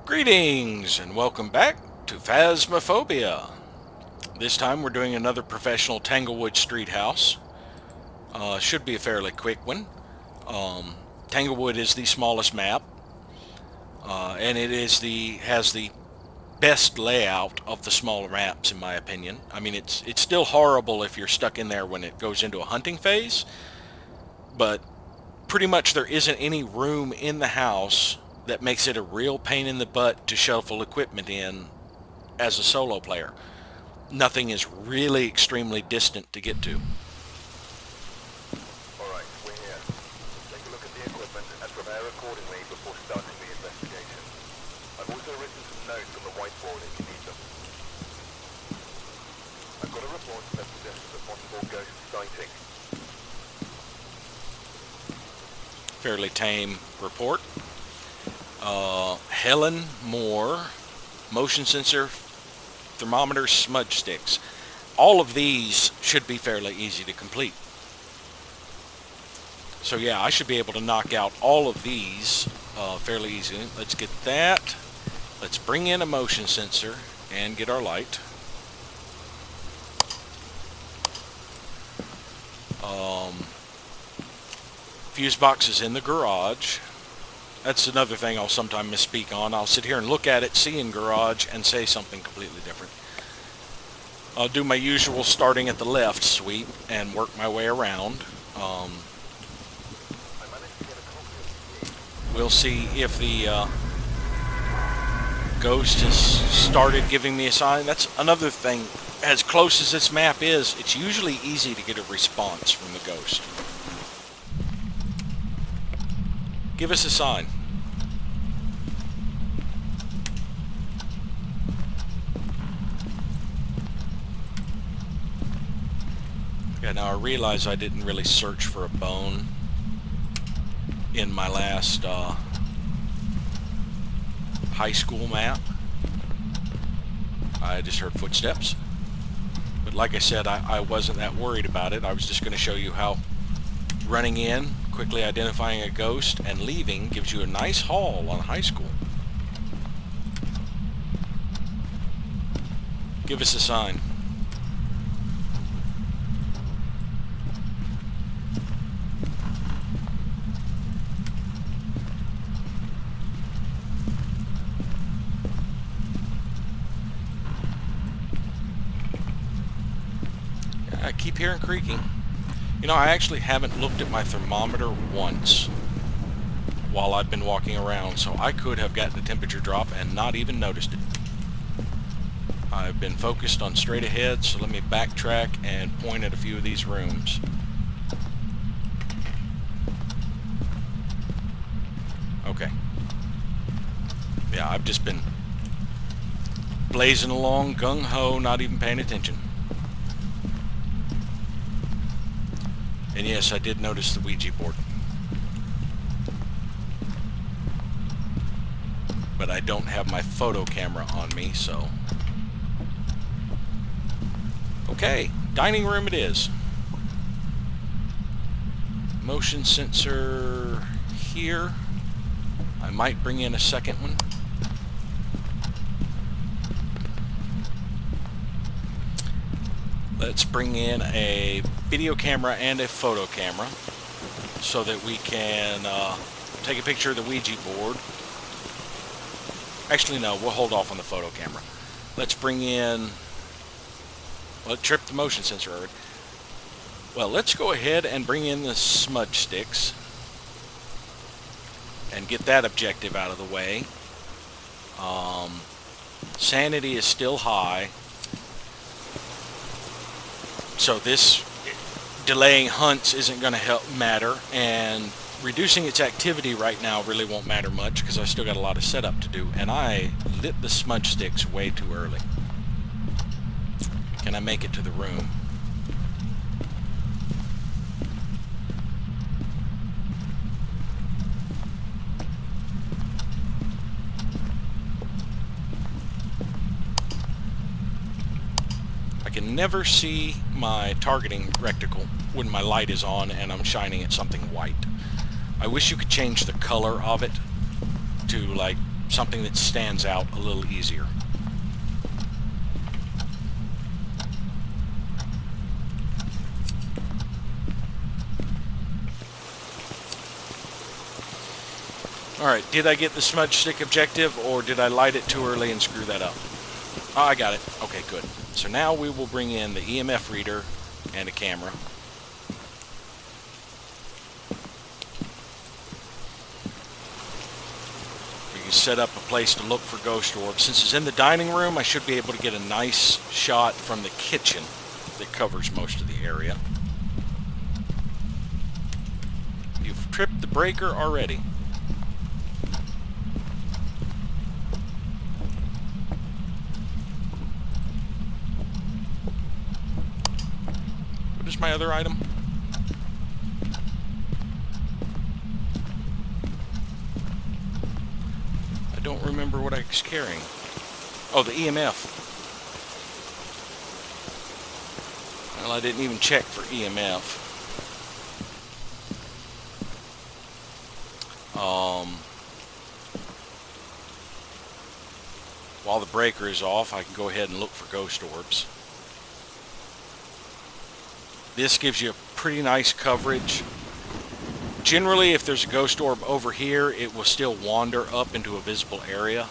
Greetings and welcome back to Phasmophobia. This time we're doing another professional Tanglewood street house. Should be a fairly quick one. Tanglewood is the smallest map, and it is has the best layout of the smaller maps in my opinion. I mean, it's still horrible if you're stuck in there when it goes into a hunting phase, but pretty much there isn't any room in the house that makes it a real pain in the butt to shuffle equipment in as a solo player. Nothing is really extremely distant to get to. Alright, we're here. Take a look at the equipment and prepare accordingly before starting the investigation. I've also written some notes on the whiteboard if you need them. I've got a report that suggests a possible ghost sighting. Fairly tame report. Helen Moore, motion sensor, thermometer, smudge sticks. All of these should be fairly easy to complete. So yeah, I should be able to knock out all of these fairly easily. Let's get that. Let's bring in a motion sensor and get our light. Fuse box is in the garage. That's another thing I'll sometimes misspeak on. I'll sit here and look at it, see in garage, and say something completely different. I'll do my usual starting at the left sweep and work my way around. We'll see if the ghost has started giving me a sign. That's another thing. As close as this map is, it's usually easy to get a response from the ghost. Give us a sign. Yeah, now I realize I didn't really search for a bone in my last high school map. I just heard footsteps. But like I said, I wasn't that worried about it. I was just going to show you how running in, quickly identifying a ghost, and leaving gives you a nice haul on high school. Give us a sign. I keep hearing creaking. You know, I actually haven't looked at my thermometer once while I've been walking around, so I could have gotten a temperature drop and not even noticed it. I've been focused on straight ahead, so let me backtrack and point at a few of these rooms. Okay. Yeah, I've just been blazing along, gung-ho, not even paying attention. And yes, I did notice the Ouija board. But I don't have my photo camera on me, so... Okay, dining room it is. Motion sensor here. I might bring in a second one. Let's bring in a video camera and a photo camera so that we can take a picture of the Ouija board. Actually, no, we'll hold off on the photo camera. Let's bring in... Well, it tripped the motion sensor already. Well, let's go ahead and bring in the smudge sticks and get that objective out of the way. Sanity is still high. So this delaying hunts isn't going to help matter, and reducing its activity right now really won't matter much because I still got a lot of setup to do, and I lit the smudge sticks way too early. Can I make it to the room? I can never see my targeting reticle when my light is on and I'm shining at something white. I wish you could change the color of it to like something that stands out a little easier. Alright, did I get the smudge stick objective, or did I light it too early and screw that up? Oh, I got it. Okay, good. So now we will bring in the EMF reader and a camera. We can set up a place to look for ghost orbs. Since it's in the dining room, I should be able to get a nice shot from the kitchen that covers most of the area. You've tripped the breaker already. What is my other item? I don't remember what I was carrying. Oh, the EMF. Well, I didn't even check for EMF. While the breaker is off, I can go ahead and look for ghost orbs. This gives you pretty nice coverage. Generally, if there's a ghost orb over here, it will still wander up into a visible area.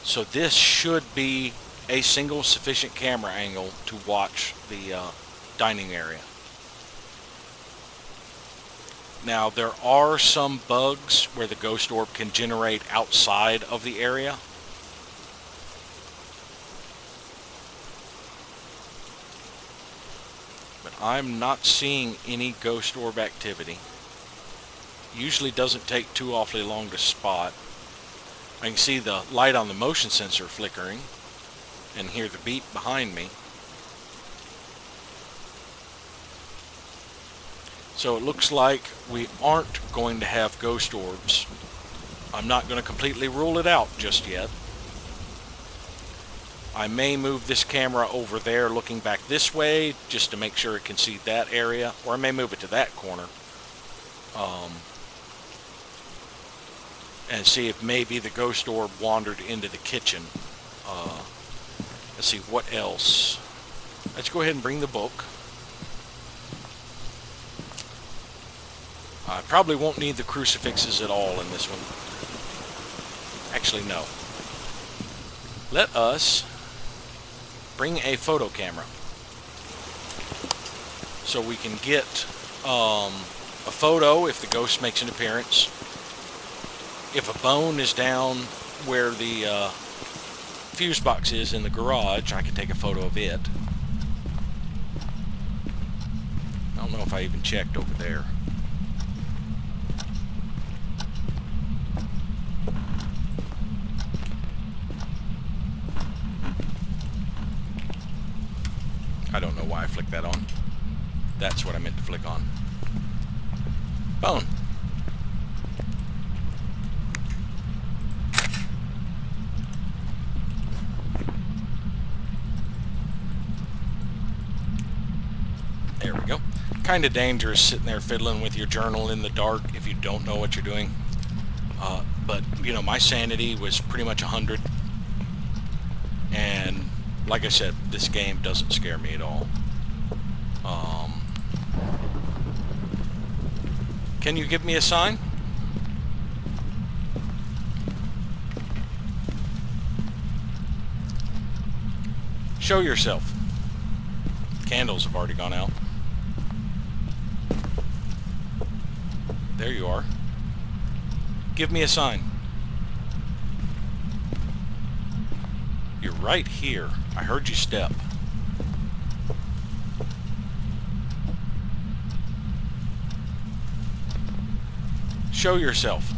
So this should be a single sufficient camera angle to watch the dining area. Now, there are some bugs where the ghost orb can generate outside of the area. But I'm not seeing any ghost orb activity. Usually doesn't take too awfully long to spot. I can see the light on the motion sensor flickering and hear the beep behind me. So it looks like we aren't going to have ghost orbs. I'm not going to completely rule it out just yet. I may move this camera over there looking back this way just to make sure it can see that area, or I may move it to that corner and see if maybe the ghost orb wandered into the kitchen. Let's see, what else? Let's go ahead and bring the book. I probably won't need the crucifixes at all in this one. Actually, no. Let us bring a photo camera so we can get a photo if the ghost makes an appearance. If a bone is down where the fuse box is in the garage, I can take a photo of it. I don't know if I even checked over there. I don't know why I flicked that on. That's what I meant to flick on. Bone. There we go. Kind of dangerous sitting there fiddling with your journal in the dark if you don't know what you're doing. But, you know, my sanity was pretty much 100. And like I said, this game doesn't scare me at all. Can you give me a sign? Show yourself. Candles have already gone out. There you are. Give me a sign. You're right here. I heard you step. Show yourself.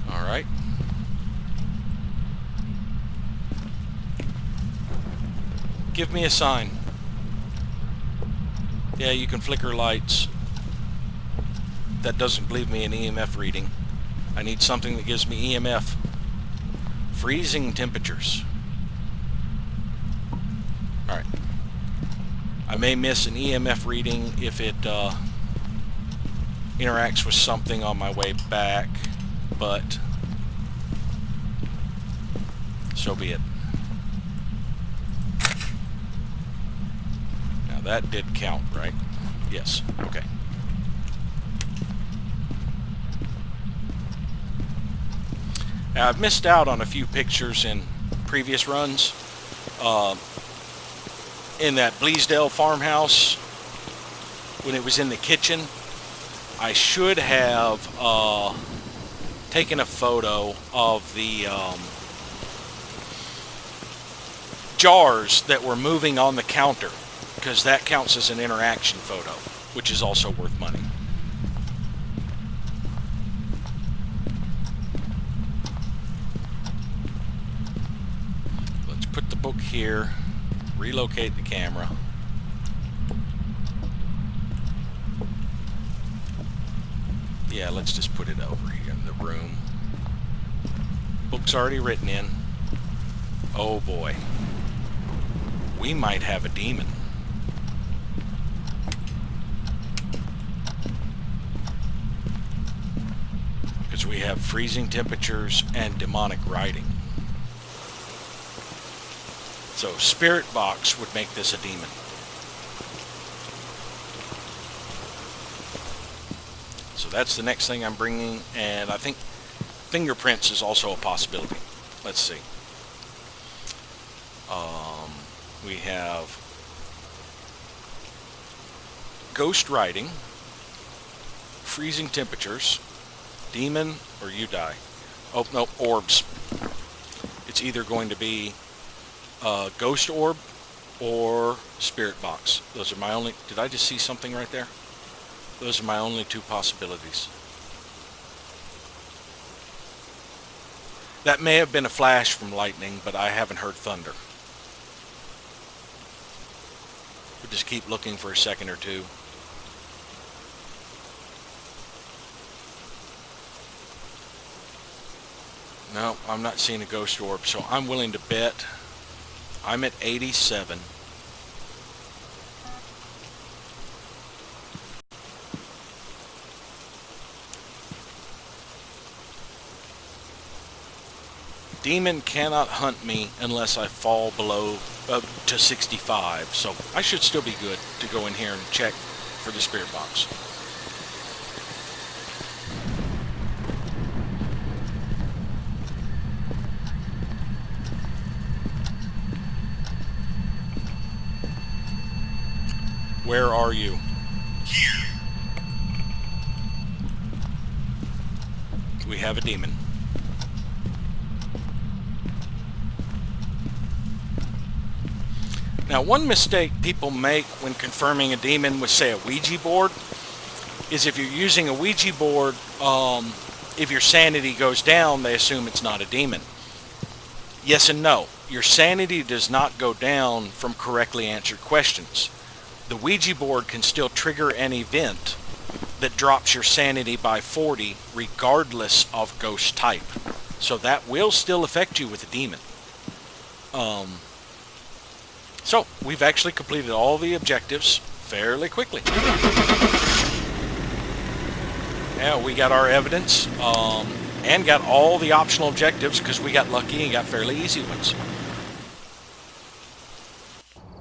All right. Give me a sign. Yeah, you can flicker lights. That doesn't leave me an EMF reading. I need something that gives me EMF. Freezing temperatures. Alright. I may miss an EMF reading if it interacts with something on my way back, but so be it. Now that did count, right? Yes. Okay. Now, I've missed out on a few pictures in previous runs. In that Bleasdale farmhouse, when it was in the kitchen, I should have taken a photo of the jars that were moving on the counter, because that counts as an interaction photo, which is also worth money. Let's put the book here, relocate the camera. Yeah, let's just put it over here in the room. Book's already written in. Oh boy. We might have a demon. Because we have freezing temperatures and demonic writing. So spirit box would make this a demon. So that's the next thing I'm bringing, and I think fingerprints is also a possibility. Let's see. We have ghost writing, freezing temperatures, demon, or you die. Oh, no, orbs. It's either going to be ghost orb or spirit box. Those are my only... Did I just see something right there? Those are my only two possibilities. That may have been a flash from lightning, but I haven't heard thunder. We'll just keep looking for a second or two. No, I'm not seeing a ghost orb, so I'm willing to bet I'm at 87. Demon cannot hunt me unless I fall below to 65, so I should still be good to go in here and check for the spirit box. Where are you? Here. We have a demon. Now, one mistake people make when confirming a demon with, say, a Ouija board is if you're using a Ouija board, if your sanity goes down, they assume it's not a demon. Yes and no. Your sanity does not go down from correctly answered questions. The Ouija board can still trigger an event that drops your sanity by 40 regardless of ghost type. So that will still affect you with a demon. So, we've actually completed all the objectives fairly quickly. Yeah, we got our evidence, and got all the optional objectives because we got lucky and got fairly easy ones.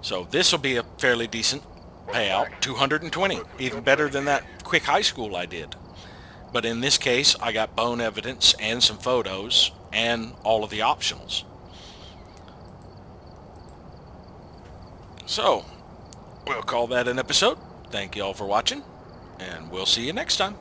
So this will be a fairly decent payout, 220, even better than that quick high school I did. But in this case, I got bone evidence and some photos and all of the optionals. So, we'll call that an episode. Thank you all for watching, and we'll see you next time.